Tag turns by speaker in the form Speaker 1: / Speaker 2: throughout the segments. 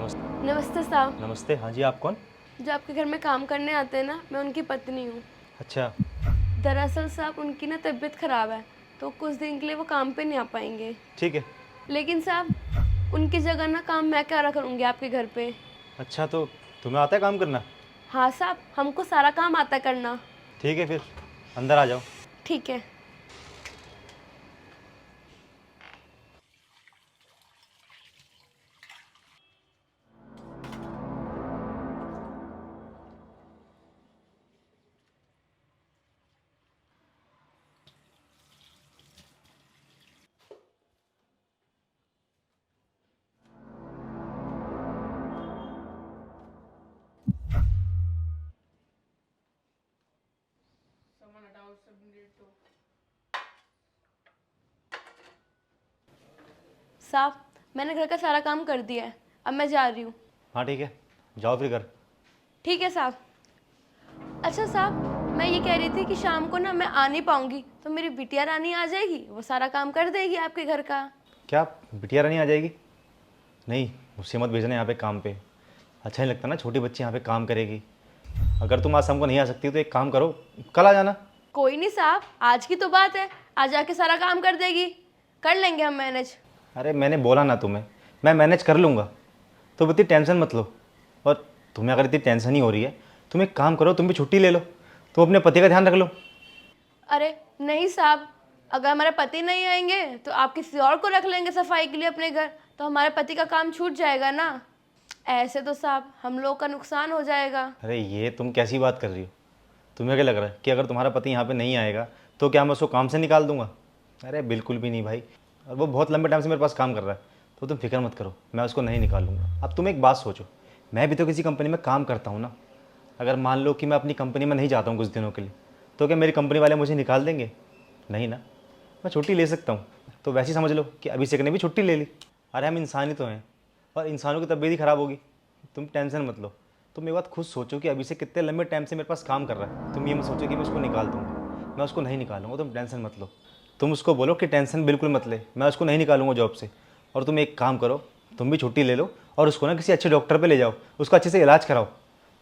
Speaker 1: नमस्ते।
Speaker 2: नमस्ते साहब।
Speaker 1: नमस्ते, हाँ जी, आप कौन?
Speaker 2: जो आपके घर में काम करने आते हैं ना, मैं उनकी पत्नी हूँ।
Speaker 1: अच्छा।
Speaker 2: दरअसल साहब उनकी ना तबीयत ख़राब है, तो कुछ दिन के लिए वो काम पे नहीं आ पाएंगे।
Speaker 1: ठीक है।
Speaker 2: लेकिन साहब उनकी जगह ना काम मैं क्या करूँगी आपके घर पे।
Speaker 1: अच्छा, तो तुम्हें आता है काम करना?
Speaker 2: हाँ साहब, हमको सारा काम आता करना।
Speaker 1: ठीक है फिर, अंदर आ जाओ।
Speaker 2: ठीक है। साहब मैंने घर का सारा काम कर दिया है, अब मैं जा रही हूँ।
Speaker 1: हाँ ठीक है, जाओ फिर घर।
Speaker 2: ठीक है साहब। अच्छा साहब, मैं ये कह रही थी कि शाम को ना मैं आ नहीं पाऊँगी, तो मेरी बिटिया रानी आ जाएगी, वो सारा काम कर देगी आपके घर का।
Speaker 1: क्या बिटिया रानी आ जाएगी? नहीं, मुझसे मत भेजना यहाँ पे काम पे। अच्छा नहीं लगता ना, छोटी बच्ची यहाँ पे काम करेगी। अगर तुम आज शाम को नहीं आ सकती तो एक काम करो, कल आ जाना।
Speaker 2: कोई नहीं साहब, आज की तो बात है, आज आके सारा काम कर देगी, कर लेंगे हम मैनेज।
Speaker 1: अरे मैंने बोला ना तुम्हें, मैं मैनेज कर लूँगा। तो इतनी टेंशन मत लो। और तुम्हें अगर इतनी टेंशन ही हो रही है, तुम एक काम करो, तुम भी छुट्टी ले लो। तुम अपने पति का ध्यान रख लो।
Speaker 2: अरे नहीं साहब, अगर हमारे पति नहीं आएंगे तो आप किसी और को रख लेंगे सफाई के लिए अपने घर, तो हमारे पति का काम छूट जाएगा ना। ऐसे तो साहब हम लोग का नुकसान हो जाएगा।
Speaker 1: अरे ये तुम कैसी बात कर रही हो? तुम्हें क्या लग रहा है कि अगर तुम्हारा पति यहाँ पे नहीं आएगा तो क्या मैं उसको काम से निकाल दूंगा? अरे बिल्कुल भी नहीं भाई। और वो बहुत लंबे टाइम से मेरे पास काम कर रहा है, तो तुम फिक्र मत करो, मैं उसको नहीं निकालूंगा। अब तुम एक बात सोचो, मैं भी तो किसी कंपनी में काम करता हूँ ना। अगर मान लो कि मैं अपनी कंपनी में नहीं जाता हूँ कुछ दिनों के लिए, तो क्या मेरी कंपनी वाले मुझे निकाल देंगे? नहीं ना, मैं छुट्टी ले सकता हूँ। तो वैसे ही समझ लो कि अभिषेक ने भी छुट्टी ले ली। अरे हम इंसान ही तो हैं, और इंसानों की तबीयत ही ख़राब होगी। तुम टेंशन मत लो। तुम एक बात खुद सोचो कि अभिषेक कितने लंबे टाइम से मेरे पास काम कर रहा है। तुम ये मत सोचो कि मैं उसको निकाल दूंगा, मैं उसको नहीं निकालूंगा। तुम टेंशन मत लो। तुम उसको बोलो कि टेंशन बिल्कुल मत ले, मैं उसको नहीं निकालूंगा जॉब से। और तुम एक काम करो, तुम भी छुट्टी ले लो और उसको ना किसी अच्छे डॉक्टर पे ले जाओ, उसका अच्छे से इलाज कराओ।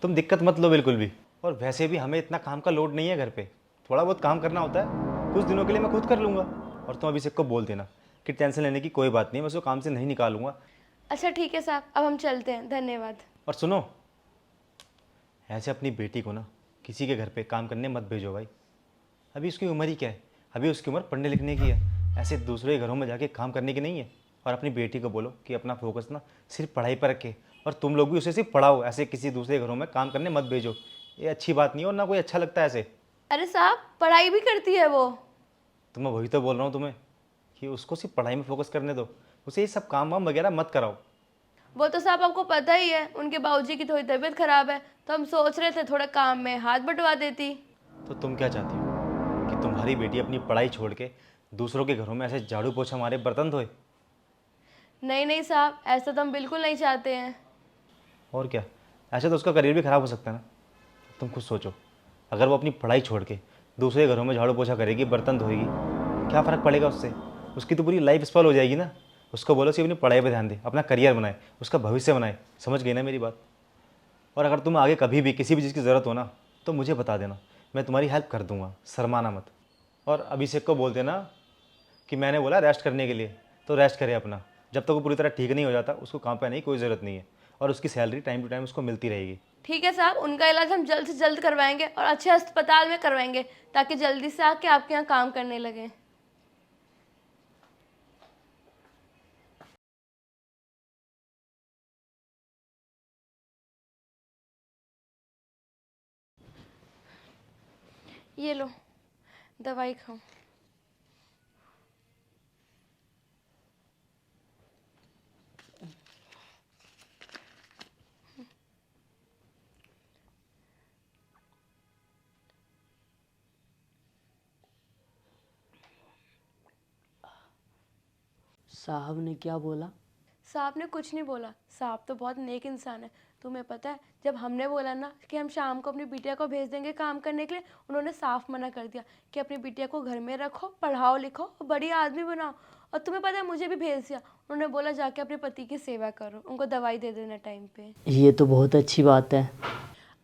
Speaker 1: तुम दिक्कत मत लो बिल्कुल भी। और वैसे भी हमें इतना काम का लोड नहीं है घर पे, थोड़ा बहुत काम करना होता है, कुछ दिनों के लिए मैं खुद कर लूँगा। और तुम अभिषेक को बोल देना कि टेंशन लेने की कोई बात नहीं, मैं उसको काम से नहीं निकालूंगा।
Speaker 2: अच्छा ठीक है साहब, अब हम चलते हैं, धन्यवाद।
Speaker 1: और सुनो, ऐसे अपनी बेटी को ना किसी के घर पे काम करने मत भेजो भाई। अभी उसकी उम्र ही क्या है, अभी उसकी उम्र पढ़ने लिखने की है, ऐसे दूसरे घरों में जाके काम करने की नहीं है। और अपनी बेटी को बोलो कि अपना फोकस ना सिर्फ पढ़ाई पर रखे, और तुम लोग भी उसे सिर्फ पढ़ाओ, ऐसे किसी दूसरे घरों में काम करने मत भेजो। ये अच्छी बात नहीं है और ना कोई अच्छा लगता है ऐसे।
Speaker 2: अरे साहब पढ़ाई भी करती है वो।
Speaker 1: तो मैं वही तो बोल रहा हूँ तुम्हें कि उसको सिर्फ पढ़ाई में फोकस करने दो, उसे ये सब काम वाम वगैरह मत कराओ।
Speaker 2: वो तो साहब आपको पता ही है, उनके बाबूजी की थोड़ी तबीयत खराब है, तो हम सोच रहे थे थोड़ा काम में हाथ बंटवा देती।
Speaker 1: तो तुम क्या चाहती हो कि तुम्हारी बेटी अपनी पढ़ाई छोड़ के दूसरों के घरों में ऐसे झाड़ू पोछा मारे, बर्तन धोए?
Speaker 2: नहीं नहीं साहब, ऐसा तो हम बिल्कुल नहीं चाहते हैं।
Speaker 1: और क्या, ऐसे तो उसका करियर भी ख़राब हो सकता है ना। तुम खुद सोचो, अगर वो अपनी पढ़ाई छोड़ के दूसरे घरों में झाड़ू पोछा करेगी, बर्तन धोएगी, क्या फ़र्क पड़ेगा उससे? उसकी तो पूरी लाइफ स्पॉइल हो जाएगी ना। उसको बोलो कि अपनी पढ़ाई पर ध्यान दे, अपना करियर बनाए, उसका भविष्य बनाए। समझ गई ना मेरी बात? और अगर तुम आगे कभी भी किसी भी चीज़ की ज़रूरत हो ना, तो मुझे बता देना, मैं तुम्हारी हेल्प कर दूंगा, शर्माना मत। और अभिषेक को बोल देना कि मैंने बोला रेस्ट करने के लिए, तो रेस्ट करे अपना। जब तक वो पूरी तरह ठीक नहीं हो जाता, उसको काम पे आने की कोई ज़रूरत नहीं है, और उसकी सैलरी टाइम टू टाइम उसको मिलती रहेगी।
Speaker 2: ठीक है साहब, उनका इलाज हम जल्द से जल्द करवाएंगे और अच्छे अस्पताल में करवाएंगे, ताकि जल्दी से आके आपके यहाँ काम करने लगे। ये लो दवाई खाओ।
Speaker 3: साहब ने क्या बोला?
Speaker 2: साहब ने कुछ नहीं बोला, साहब तो बहुत नेक इंसान है। तुम्हें पता है, जब हमने बोला ना कि हम शाम को अपनी बिटिया को भेज देंगे काम करने के लिए, उन्होंने साफ मना कर दिया कि अपनी बिटिया को घर में रखो, पढ़ाओ लिखो और बड़ी आदमी बनाओ। और तुम्हें पता है मुझे भी भेज दिया। उन्होंने बोला जाके अपने पति की सेवा करो, उनको दवाई दे देना टाइम पे।
Speaker 3: ये तो बहुत अच्छी बात है।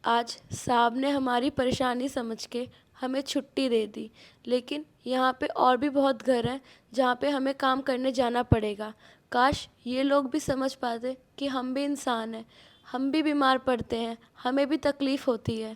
Speaker 2: आज साहब ने हमारी परेशानी समझ के हमें छुट्टी दे दी, लेकिन यहाँ पे और भी बहुत घर हैं जहाँ पे हमें काम करने जाना पड़ेगा। काश ये लोग भी समझ पाते कि हम भी इंसान हैं, हम भी बीमार पड़ते हैं, हमें भी तकलीफ़ होती है।